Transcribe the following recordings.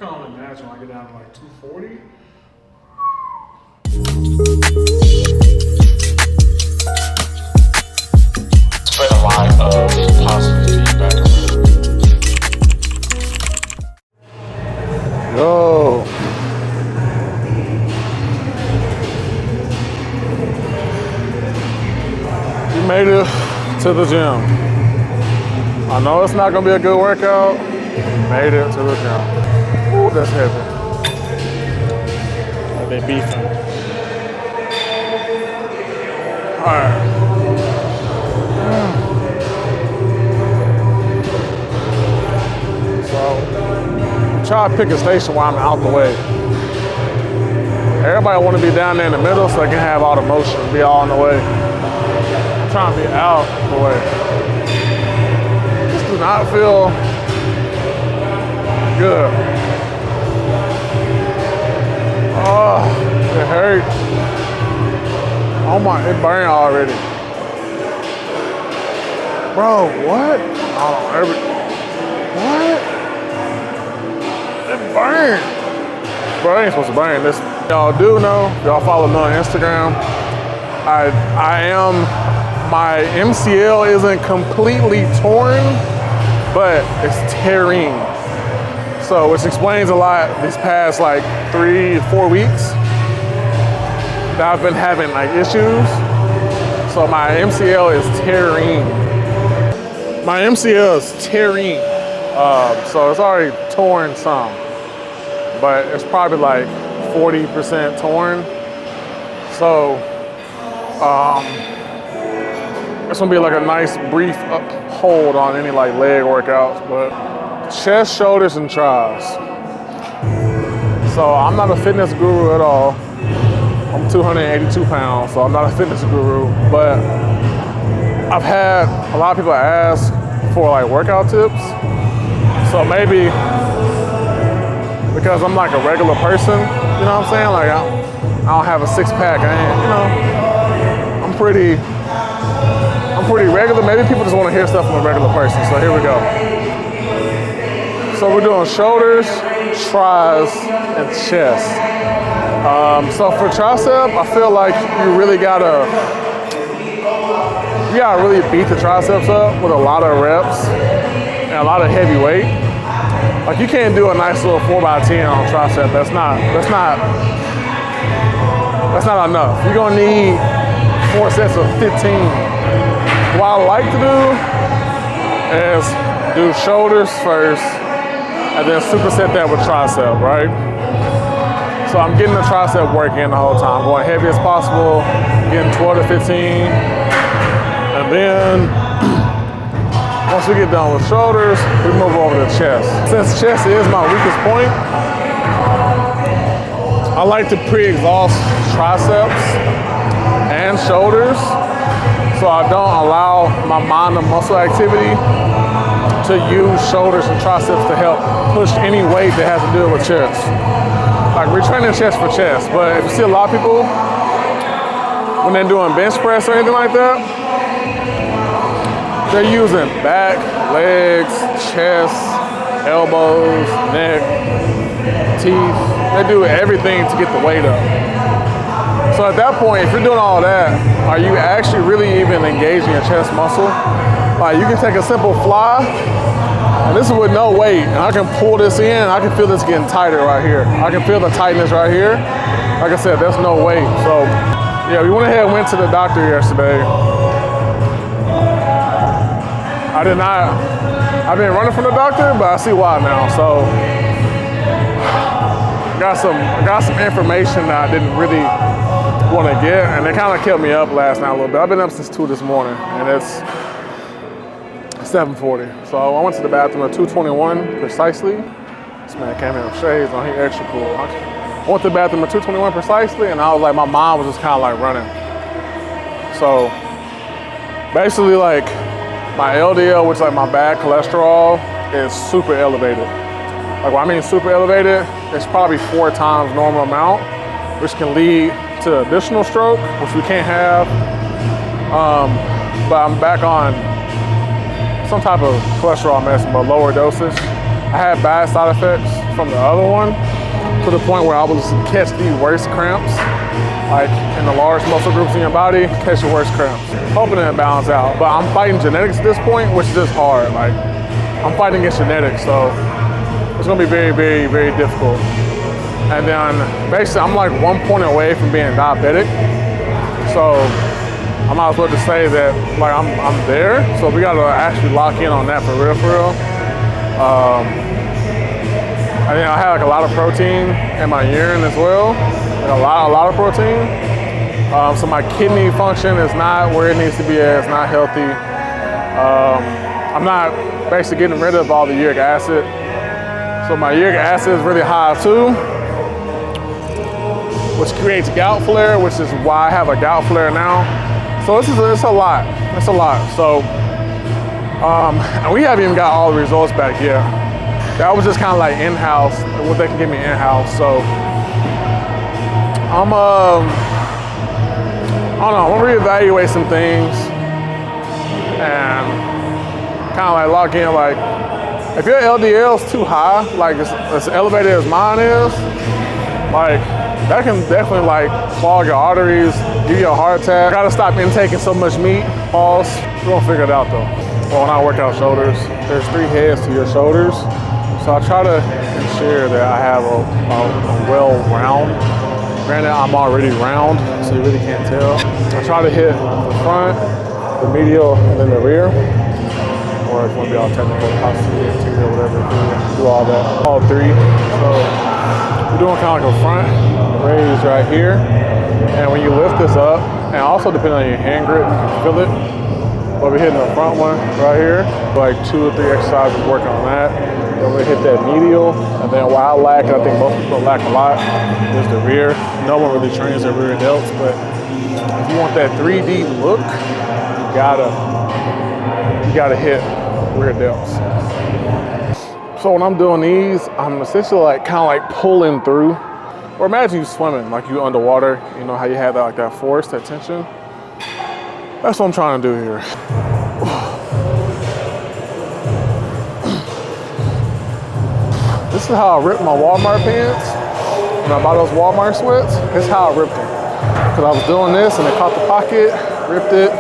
can only imagine when I get down to like 240. It's been a lot of positive feedback. Yo. You made it to the gym. I know it's not gonna be a good workout. Made it to the gym. Ooh, that's heavy. Like they beefing. All right. So, try to pick a station while I'm out the way. Everybody want to be down there in the middle so they can have all the motion, be all in the way. I'm trying to be out the way. This does not feel good. Oh, it hurt. Oh my, it burned already. Bro, what? Oh, what? It burned. Bro, it ain't supposed to burn this. Y'all do know, y'all follow me on Instagram. My MCL isn't completely torn, but it's tearing. So, which explains a lot these past like 3 to 4 weeks that I've been having like issues. So my MCL is tearing. My MCL is tearing. So it's already torn some, but it's probably like 40% torn. So it's gonna be like a nice brief hold on any like leg workouts, but chest, shoulders, and tries. So I'm not a fitness guru at all. I'm 282 pounds, so I'm not a fitness guru, but I've had a lot of people ask for like workout tips. So maybe because I'm like a regular person, you know what I'm saying? Like I don't have a six pack. I'm pretty regular. Maybe people just want to hear stuff from a regular person. So here we go. So we're doing shoulders, tries, and chest. So for tricep, I feel like you really gotta really beat the triceps up with a lot of reps and a lot of heavy weight. Like you can't do a nice little 4x10 on tricep. That's not enough. You're gonna need 4 sets of 15. What I like to do is do shoulders first and then superset that with tricep, right? So I'm getting the tricep work in the whole time, going heavy as possible, getting 12 to 15. And then once we get done with shoulders, we move over to chest. Since chest is my weakest point, I like to pre-exhaust triceps and shoulders so I don't allow my mind and muscle activity to use shoulders and triceps to help push any weight that has to do with chest. Like we're training chest for chest, but if you see a lot of people when they're doing bench press or anything like that, they're using back, legs, chest, elbows, neck, teeth. They do everything to get the weight up. So at that point, if you're doing all that, are you actually really even engaging your chest muscle? Like you can take a simple fly, and this is with no weight, and I can pull this in, and I can feel this getting tighter right here. I can feel the tightness right here. Like I said, there's no weight. So yeah, we went ahead and went to the doctor yesterday. I've been running from the doctor, but I see why now. So got some information that I didn't really want to get, and it kind of kept me up last night a little bit. I've been up since 2 this morning, and it's 7:40. So I went to the bathroom at 2:21 precisely. This man came in with shades on, he extra cool. I went to the bathroom at 2:21 precisely, and I was like, my mind was just kind of like running. So basically like my LDL, which is like my bad cholesterol, is super elevated. Like when I mean super elevated, it's probably 4 times normal amount, which can lead to additional stroke, which we can't have. But I'm back on some type of cholesterol medicine, but lower doses. I had bad side effects from the other one to the point where I was catch the worst cramps, like in the large muscle groups in your body, catch the worst cramps. Hoping to balance out, but I'm fighting genetics at this point, which is just hard. Like I'm fighting against genetics, so it's gonna be very, very, very difficult. And then basically I'm like 1 point away from being diabetic. So I might as well just say that like I'm there. So we gotta actually lock in on that for real, for real. I think I have like a lot of protein in my urine as well. Like a lot of protein. So my kidney function is not where it needs to be at. It's not healthy. I'm not basically getting rid of all the uric acid. So my uric acid is really high too, which creates gout flare, which is why I have a gout flare now. So it's a lot. It's a lot. So, and we haven't even got all the results back yet. That was just kind of like in-house, what they can give me in-house. So, I don't know, I'm gonna reevaluate some things and kind of like lock in, like, if your LDL is too high, like as elevated as mine is, like, that can definitely like clog your arteries, give you a heart attack. Gotta stop intaking so much meat, pause. We're gonna figure it out though. Well, when I work out shoulders, there's 3 heads to your shoulders. So I try to ensure that I have a well round. Granted, I'm already round, so you really can't tell. I try to hit the front, the medial, and then the rear. Or if you want to be all technical, posterior, anterior, whatever, do all that. All 3. So we're doing kind of like a front raise right here. And when you lift this up, and also depending on your hand grip, you can feel it. But we're hitting the front one right here. Like 2 or 3 exercises working on that. Then we hit that medial. And then while I lack, I think most people lack a lot, is the rear. No one really trains their rear delts, but if you want that 3D look, you gotta hit rear delts. So when I'm doing these, I'm essentially like kind of like pulling through. Or imagine you swimming, like you underwater. You know how you have that like that force, that tension. That's what I'm trying to do here. This is how I ripped my Walmart pants. When I bought those Walmart sweats, this is how I ripped them. Because I was doing this and it caught the pocket, ripped it,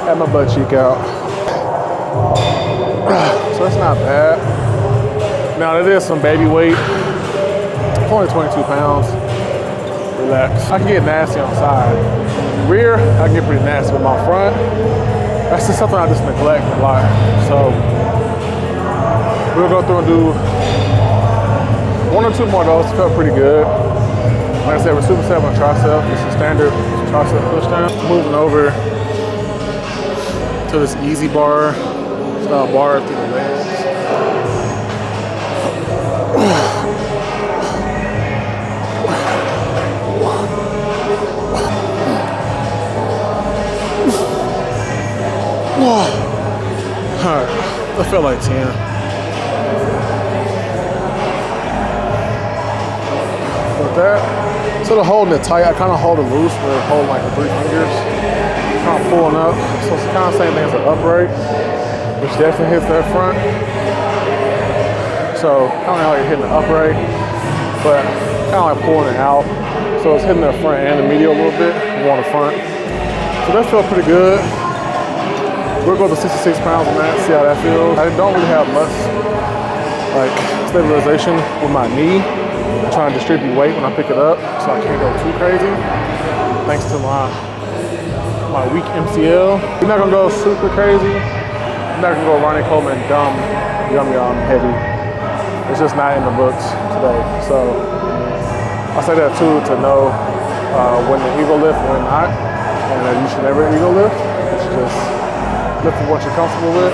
had my butt cheek out. So it's not bad. Now it is some baby weight. It's only 22 pounds. Relax. I can get nasty on the side. Rear, I can get pretty nasty with my front. That's just something I just neglect a lot. So we'll go through and do 1 or 2 more of those. Felt pretty good. Like I said, we're super set on tricep. It's a standard tricep push down. Moving over to this easy bar style bar through the legs. Alright, I felt like 10. With that, instead of holding it tight, I kind of hold it loose, where I hold like the 3 fingers, kind of pulling up. So it's kind of the same thing as an upright, which definitely hits that front. So kind of like hitting the upright, but kind of like pulling it out. So it's hitting the front and the medial a little bit, more on the front. So that felt pretty good. We'll go to 66 pounds on that, see how that feels. I don't really have much like stabilization with my knee. I'm trying to distribute weight when I pick it up, so I can't go too crazy. Thanks to my weak MCL. We're not gonna go super crazy. I'm not gonna go Ronnie Coleman dumb, yum heavy. It's just not in the books today. So I say that too to know when to ego lift, when not, and that you should never ego lift. You should just lift for what you're comfortable with.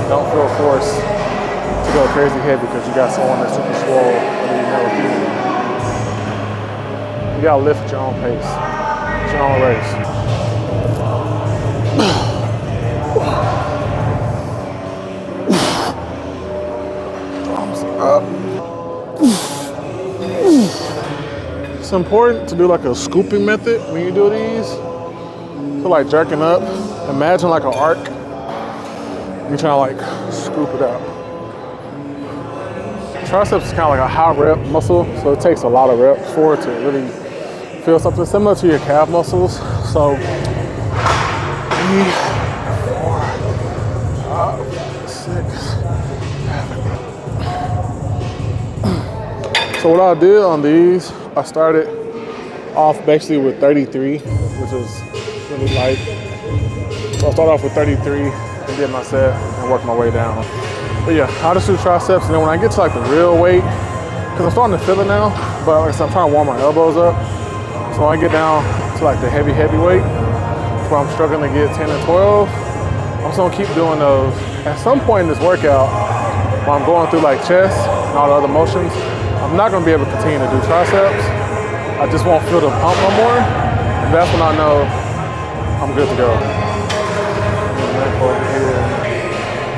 Don't feel forced to go crazy heavy because you got someone that's super swole and you never feel it. You gotta lift at your own pace. It's your own race. Thumbs up. It's important to do like a scooping method when you do these. So like jerking up, imagine like an arc. You're trying to like scoop it up. triceps is kind of like a high rep muscle, so it takes a lot of reps for it to really feel something similar to your calf muscles. So 3, 4, 5, 6, 7. So what I did on these, I started off basically with 33, which is really light. So I started off with 33 and did my set and worked my way down. But yeah, I just do triceps, and then when I get to like the real weight, because I'm starting to feel it now, but like I said, I'm trying to warm my elbows up. So when I get down to like the heavy weight, where I'm struggling to get 10 and 12, I'm just gonna keep doing those. At some point in this workout, while I'm going through like chest and all the other motions, I'm not gonna be able to continue to do triceps. I just won't feel the pump no more. And that's when I know I'm good to go. Over here.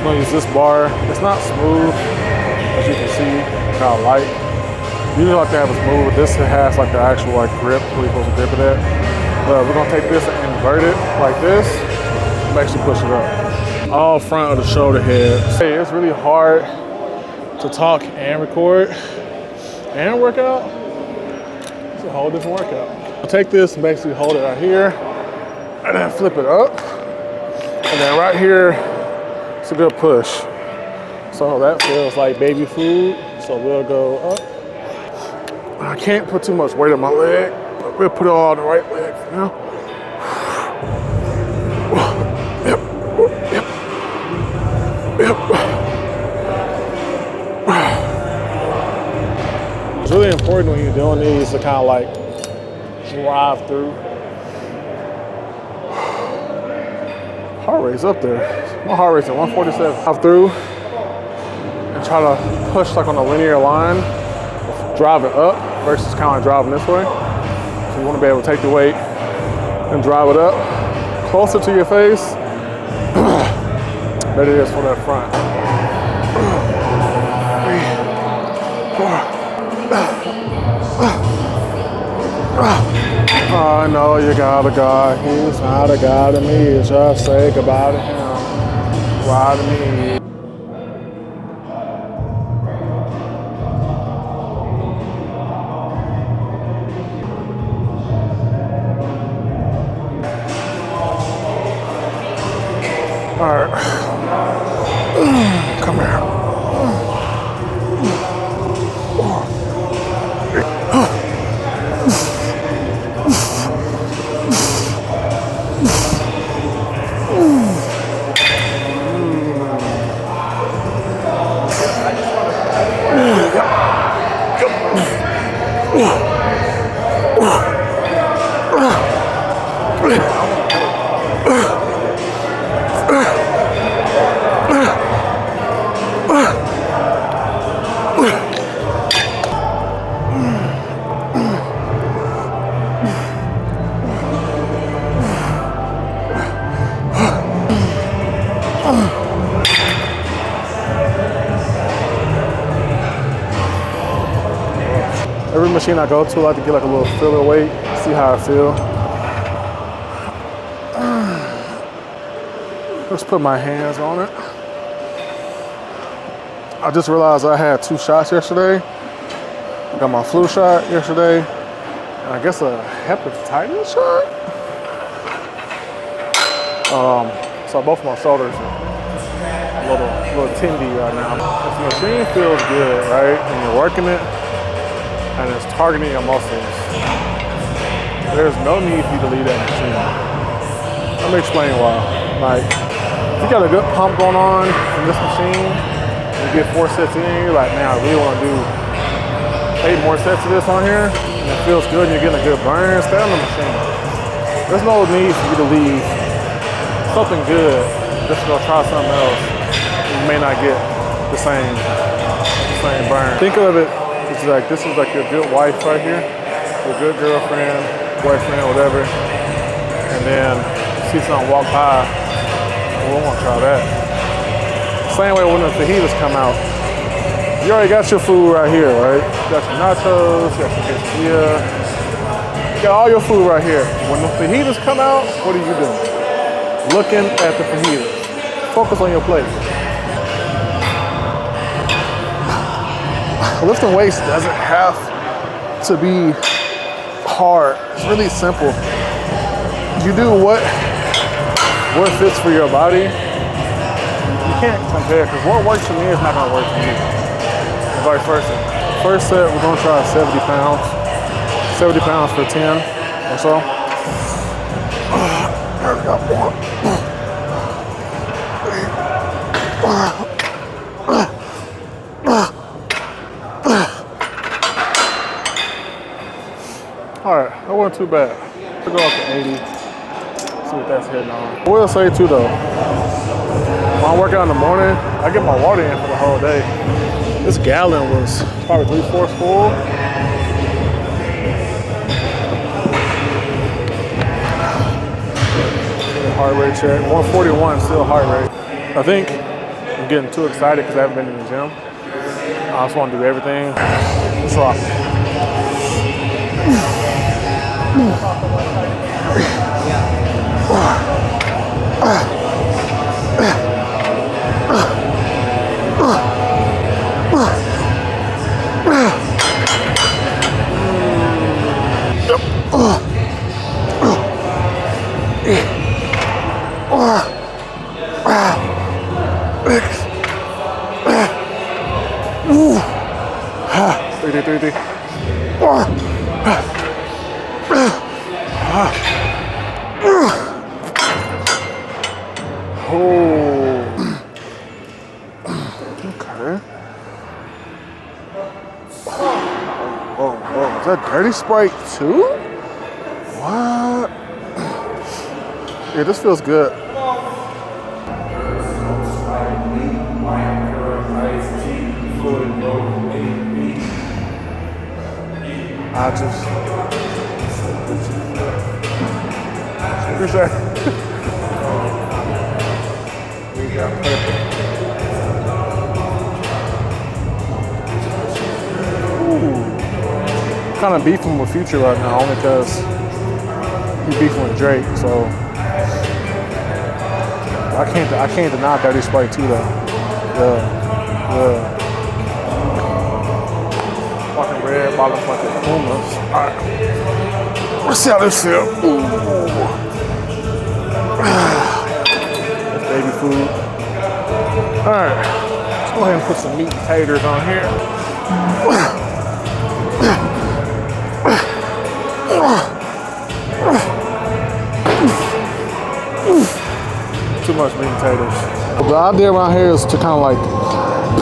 I'm gonna use this bar. It's not smooth, as you can see, kind of light. Usually I like to have it smooth, but this has like the actual like grip, where you're supposed to grip it at. But we're gonna take this and invert it like this, and actually push it up. All front of the shoulder head. Hey, it's really hard to talk and record and work out. It's a whole different workout. I'll take this and basically hold it right here, and then flip it up. And then right here, it's a good push. So that feels like baby food. So we'll go up. I can't put too much weight on my leg, but we'll put it all on the right leg for now. Yep, yep, yep. It's really important when you're doing these to kind of like drive through. Heart rate's up there. My heart rate's at 147. Drive through and try to push like on a linear line, drive it up versus kind of driving this way. So you want to be able to take the weight and drive it up closer to your face than it is for that front. 3, 4. I know you got a God, he's not a God to me. Just say goodbye to him. Why to me? All right, come here. Every machine I go to, I like to get like a little filler weight, see how I feel. Let's put my hands on it. I just realized I had 2 shots yesterday. I got my flu shot yesterday, and I guess a hepatitis shot. So both of my shoulders are a little tindy right now. If the machine feels good, right, and you're working it, and it's targeting your muscles, there's no need for you to leave that machine. Let me explain why. Like, if you got a good pump going on in this machine, you get 4 sets in, you're like, man, I really want to do 8 more sets of this on here, and it feels good, and you're getting a good burn, stay on the machine. There's no need for you to leave something good just to go try something else. You may not get the same burn. Think of it, it's like this is like your good wife right here, your good girlfriend, boyfriend, whatever, and then see something walk by, we want to try that. Same way when the fajitas come out. You already got your food right here, right? You got your nachos, you got your quesadilla, you got all your food right here. When the fajitas come out, what are you doing? Looking at the fajitas. Focus on your plate. lifting weights doesn't have to be hard. It's really simple. You do what fits for your body. You can't compare, because what works for me is not gonna work for you. And vice versa. First set, we're gonna try 70 pounds. 70 pounds for 10 or so. There we go. All right, that wasn't too bad. We'll go up to 80, see what that's hitting on. I will say too though, when I work out in the morning, I get my water in for the whole day. This gallon was probably 3/4 full. Heart rate check, 141 still heart rate. I think I'm getting too excited because I haven't been in the gym. I just want to do everything. Let's rock. Is that Dirty Sprite too? What? Yeah, this feels good. I just appreciate it. We got purple. Kind of beefing with Future right now, only because he's beefing with Drake. So I can't deny Dirty Sprite too though. Yeah. Fucking red bottom fucking Pumas. All right, let's see how this feels. That's baby food. All right, let's go ahead and put some meat and taters on here. Too much meat and taters. The idea around here is to kind of like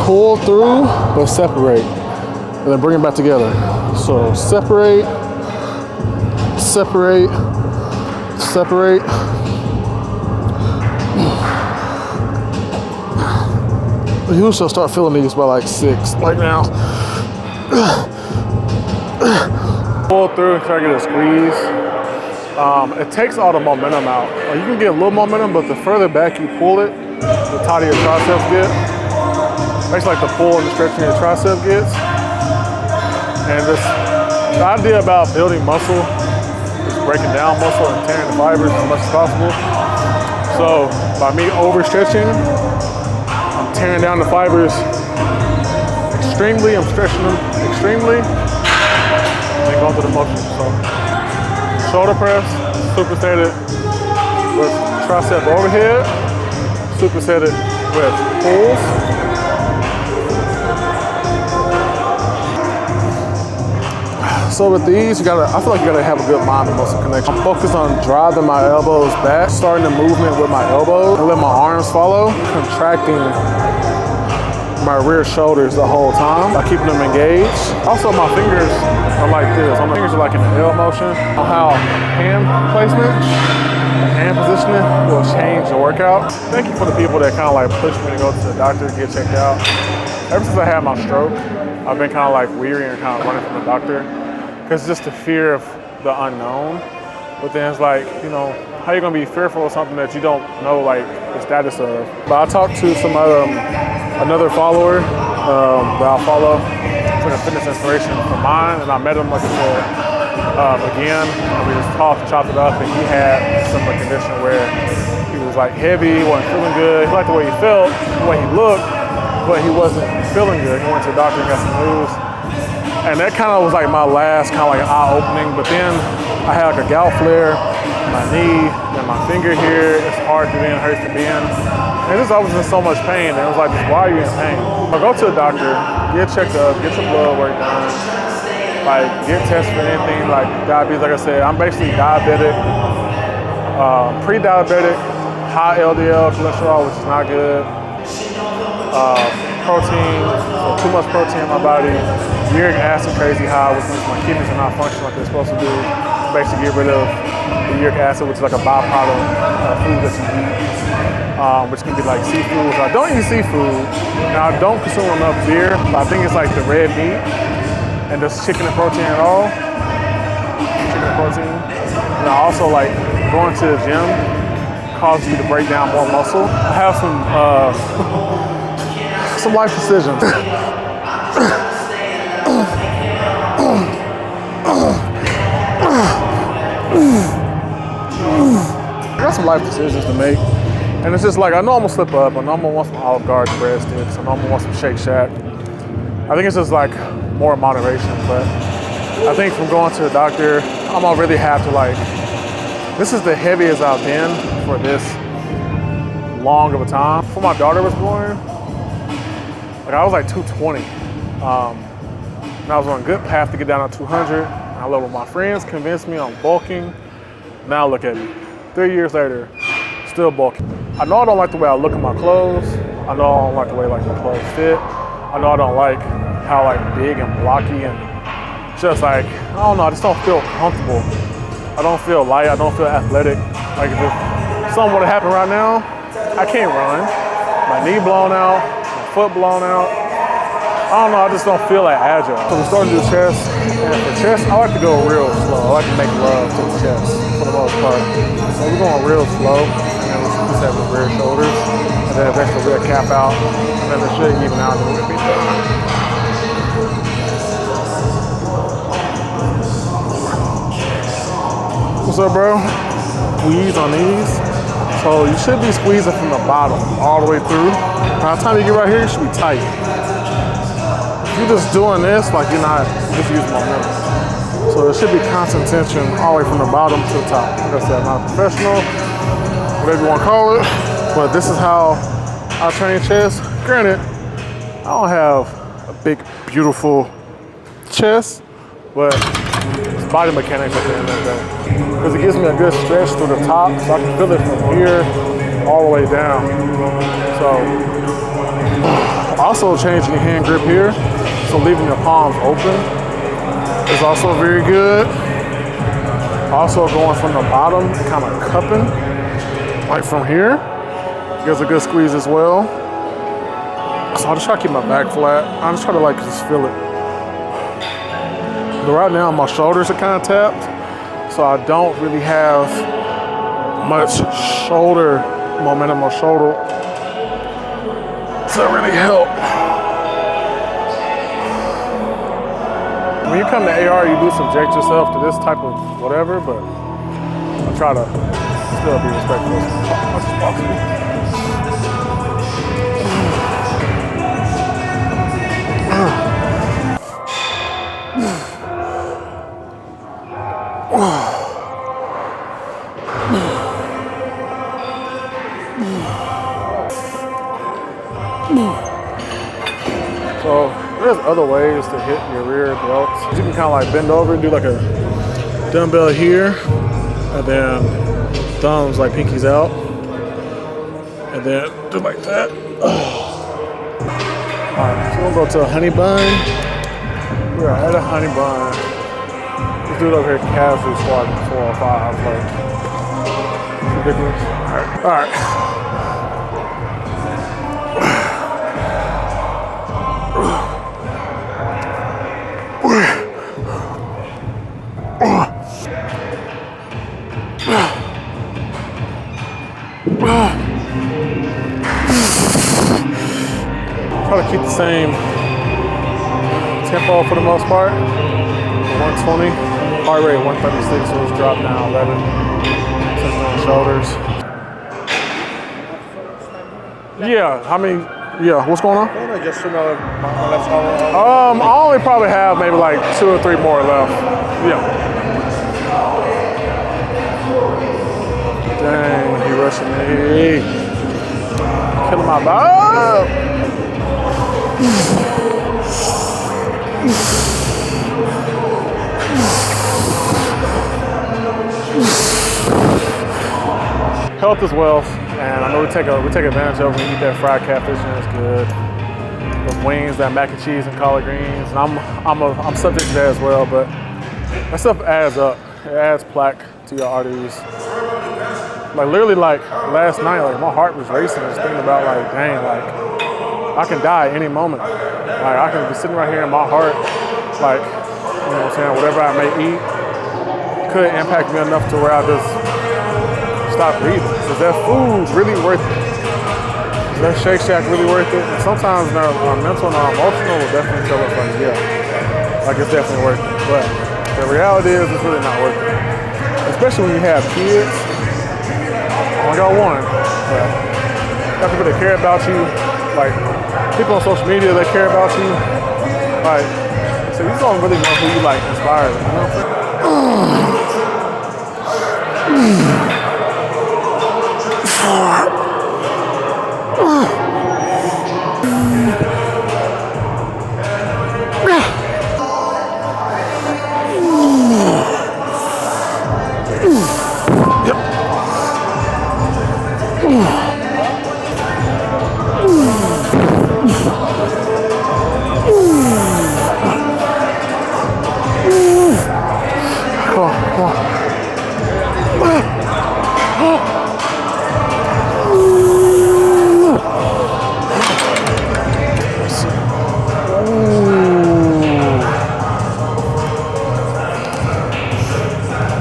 pull through but separate and then bring it back together. So separate, separate, separate. You should start feeling these by like 6 like now. Pull through and try to get a squeeze. It takes all the momentum out. You can get a little momentum, but the further back you pull it, the tighter your triceps get. Makes like the pull and the stretching your tricep gets. And the idea about building muscle is breaking down muscle and tearing the fibers as much as possible. So by me overstretching, I'm tearing down the fibers extremely, I'm stretching them extremely, and then going through the motion. So shoulder press, supersetted with tricep overhead, supersetted with pulls. So with these, I feel like you gotta have a good mind and muscle connection. I'm focused on driving my elbows back, starting the movement with my elbows, and let my arms follow, contracting my rear shoulders the whole time by keeping them engaged. Also, my fingers are like this. My fingers are like in the L motion. On how hand placement and hand positioning will change the workout. Thank you for the people that kind of like push me to go to the doctor to get checked out. Ever since I had my stroke, I've been kind of like weary and kind of running from the doctor. It's just the fear of the unknown. But then it's like, you know, how you gonna be fearful of something that you don't know like the status of? But I talked to some another follower that I follow for the fitness inspiration for mine, and I met him, like I said, again, and we just talked and chopped it up, and he had a similar condition where he was like heavy, wasn't feeling good, he liked the way he felt, the way he looked, but he wasn't feeling good. He went to the doctor and got some news. And that kind of was like my last kind of like eye-opening. But then I had like a gout flare, my knee, and my finger here. It's hard to bend, hurts to bend. And I was in so much pain. And it was like, why are you in pain? But go to the doctor, get checked up, get your blood work done. Like, get tested for anything like diabetes. Like I said, I'm basically diabetic, pre-diabetic, high LDL cholesterol, which is not good. Protein, so too much protein in my body. Uric acid crazy high, which means my kidneys are not functioning like they're supposed to do. Basically get rid of the uric acid, which is like a byproduct of food that you eat, which can be like seafood. So I don't eat seafood. Now I don't consume enough beer, but I think it's like the red meat and just chicken and protein at all. Chicken and protein. And I also like going to the gym causes you to break down more muscle. I have some life decisions. I got some life decisions to make. And it's just like, I know I'm gonna slip up. I know I'm gonna want some Olive Garden breadsticks. I know I'm gonna want some Shake Shack. I think it's just like more moderation. But I think from going to the doctor, I'm gonna really have to like, this is the heaviest I've been for this long of a time. Before my daughter was born, like I was like 220. And I was on a good path to get down to 200. I love when my friends convinced me I'm bulking. Now look at me. 3 years later, still bulking. I know I don't like the way I look at my clothes. I know I don't like the way like my clothes fit. I know I don't like how like big and blocky and just like, I don't know, I just don't feel comfortable. I don't feel light, I don't feel athletic. Like if something would have happened right now, I can't run. My knee blown out, my foot blown out. I don't know, I just don't feel like agile. So we're starting to do chest, and for chest, I like to go real slow. I like to make love to the chest for the most part. So we're going real slow, and then we'll do that with rear shoulders, and then eventually we'll cap out, and then it should even out, and then we'll be done. What's up, bro? Squeeze on these. So you should be squeezing from the bottom all the way through. By the time you get right here, you should be tight. If you're just doing this, like you're just using momentum. So there should be constant tension all the way from the bottom to the top. Like I said, I'm not a professional, whatever you want to call it, but this is how I train chest. Granted, I don't have a big, beautiful chest, but it's body mechanics at the end of the day. Because it gives me a good stretch through the top, so I can feel it from here all the way down. So, also changing your hand grip here, so leaving your palms open is also very good. Also going from the bottom, kind of cupping, like from here, gives a good squeeze as well. So I'll just try to keep my back flat. I just try to like just feel it. But right now my shoulders are kind of tapped, so I don't really have much shoulder momentum or shoulder to really help. When you come to AR, you do subject yourself to this type of whatever, but I try to still be respectful as much as possible. So there's other ways to hit your rear delts. You can kind of like bend over and do like a dumbbell here, and then thumbs like pinkies out, and then do like that. All right, so we'll go to a honey bun. We're at a honey bun. Let's do it over here casually squatting 4 or 5, like ridiculous. All right. Try to keep the same tempo for the most part. 120, heart rate 136, so it's dropped down 11. Since doing shoulders. Yeah, I mean, Yeah, what's going on? Just to know my left arm. I only probably have maybe like 2 or 3 more left. Yeah. Dang, he rushing me. Killing my vibe. Health is wealth, and I know we take advantage of it when we eat that fried catfish, and it's good. Those wings, that mac and cheese and collard greens, and I'm subject to that as well. But that stuff adds up. It adds plaque to your arteries. Like literally, like last night, like my heart was racing. Just thinking about like, dang, like I can die any moment. Like I can be sitting right here, and my heart, like, you know what I'm saying, whatever I may eat, could impact me enough to where I just stop breathing. Is that food really worth it? Is that Shake Shack really worth it? And sometimes our mental and our emotional will definitely tell us like, yeah, like it's definitely worth it. But the reality is it's really not worth it. Especially when you have kids. I got one, but got people that care about you, like people on social media that care about you. Like, so you don't really know who you like inspire, you know? Come on, come on.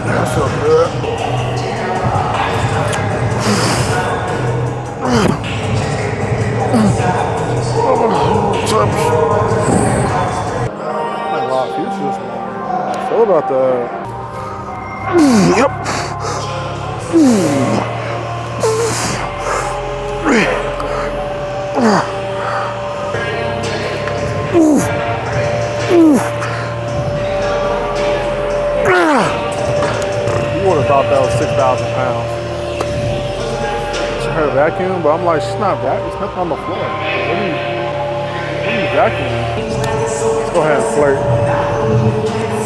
That felt good. Like a lot of futures, man. How I feel about that. Yep. You would have thought that was 6,000 pounds. She heard vacuum, but I'm like, she's not vacuuming. It's nothing on the floor. What are you vacuuming? Let's go ahead and flirt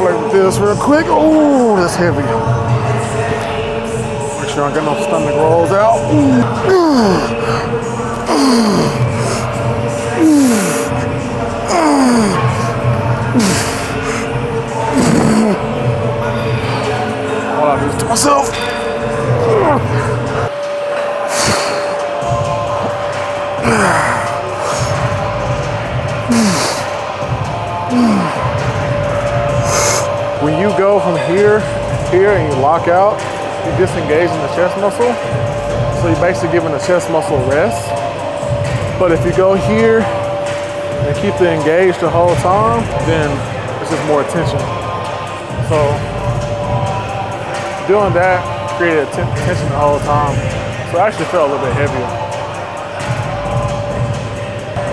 with this real quick. Oh, that's heavy. Make sure I don't get no stomach rolls out. All I do is to myself. When you go from here, and you lock out, you disengage in the chest muscle. So you're basically giving the chest muscle rest. But if you go here and keep it engaged the whole time, then it's just more tension. So doing that created tension the whole time. So I actually felt a little bit heavier.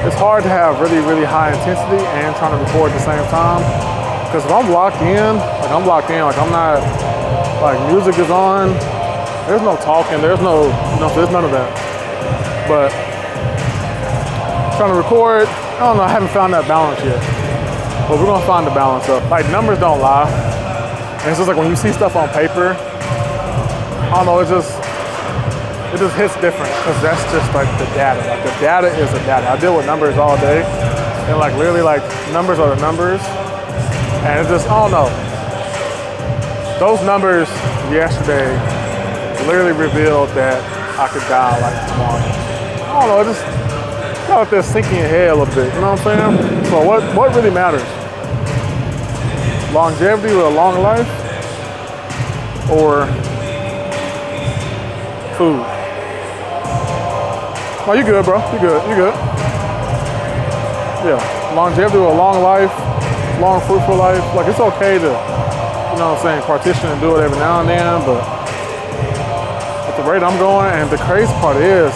It's hard to have really, really high intensity and trying to record at the same time. Because if I'm locked in, like I'm not, like music is on, there's no talking, there's none of that. But trying to record, I don't know, I haven't found that balance yet. But we're gonna find the balance of, like numbers don't lie. And it's just like when you see stuff on paper, I don't know, it just hits different because that's just like the data. Like the data is the data. I deal with numbers all day and like literally like numbers are the numbers. And it's just, I don't know. Those numbers yesterday literally revealed that I could die like tomorrow. I don't know, it just got this sinking in your head a little bit, you know what I'm saying? So what really matters? Longevity with a long life or food? Oh, you good, bro. You good. Yeah, longevity with a long life, long fruitful life. Like it's okay to, you know what I'm saying, partition and do it every now and then, but at the rate I'm going, and the crazy part is,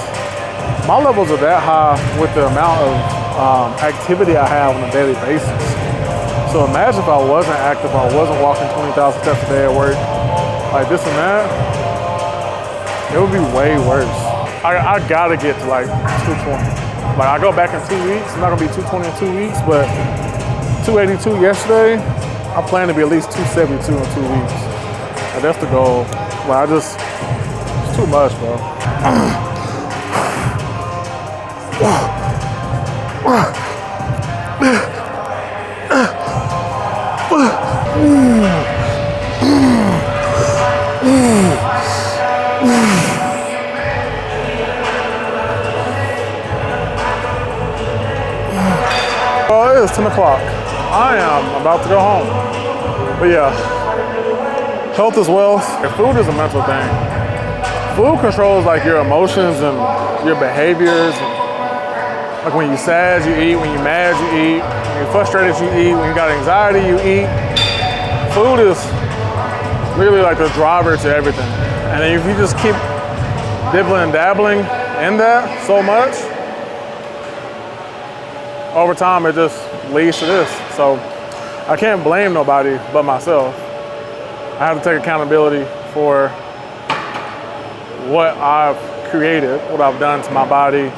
My levels are that high with the amount of activity I have on a daily basis. So imagine if I wasn't active, I wasn't walking 20,000 steps a day at work, like this and that, it would be way worse. I gotta get to like 220. Like I go back in 2 weeks, it's not gonna be 220 in 2 weeks, but 282 yesterday, I plan to be at least 272 in 2 weeks. Like that's the goal. Like it's too much, bro. Well, it is 10 o'clock. I am about to go home. But yeah, health is wealth. And food is a mental thing. Food controls like your emotions and your behaviors. Like when you're sad, you eat. When you're mad, you eat. When you're frustrated, you eat. When you got anxiety, you eat. Food is really like the driver to everything. And if you just keep dibbling and dabbling in that so much, over time it just leads to this. So I can't blame nobody but myself. I have to take accountability for what I've created, what I've done to my body,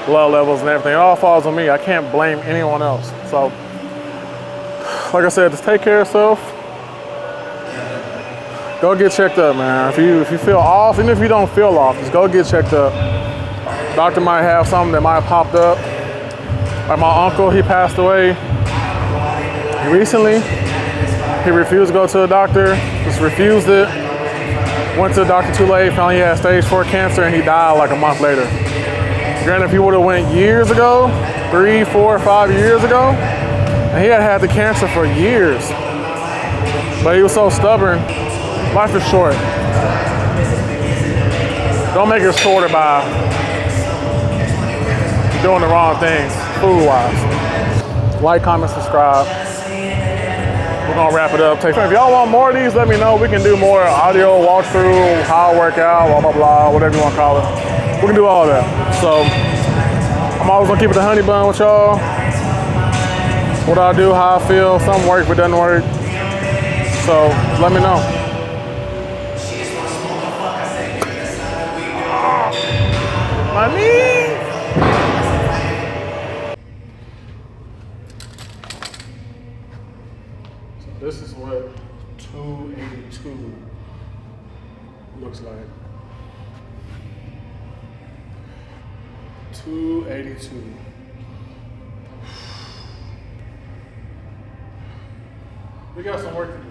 blood levels and everything. It all falls on me. I can't blame anyone else. So like I said, just take care of yourself. Go get checked up, man. If you feel off, even if you don't feel off, just go get checked up. Doctor might have something that might have popped up. Like my uncle, he passed away recently. He refused to go to a doctor, just refused it. Went to the doctor too late, found he had stage 4 cancer, and he died like a month later. Granted, if he would have went years ago, 3, 4, 5 years ago, and he had had the cancer for years, but he was so stubborn. Life is short. Don't make it shorter by doing the wrong things, food-wise. Like, comment, subscribe. We're gonna wrap it up. If y'all want more of these, let me know. We can do more audio walkthrough, how I work out, blah, blah, blah, whatever you wanna call it. We can do all that. So, I'm always gonna keep it the honey bun with y'all. What I do, how I feel, something works, but doesn't work. So, let me know. My knee! This is what 282 looks like. 282. We got some work to do.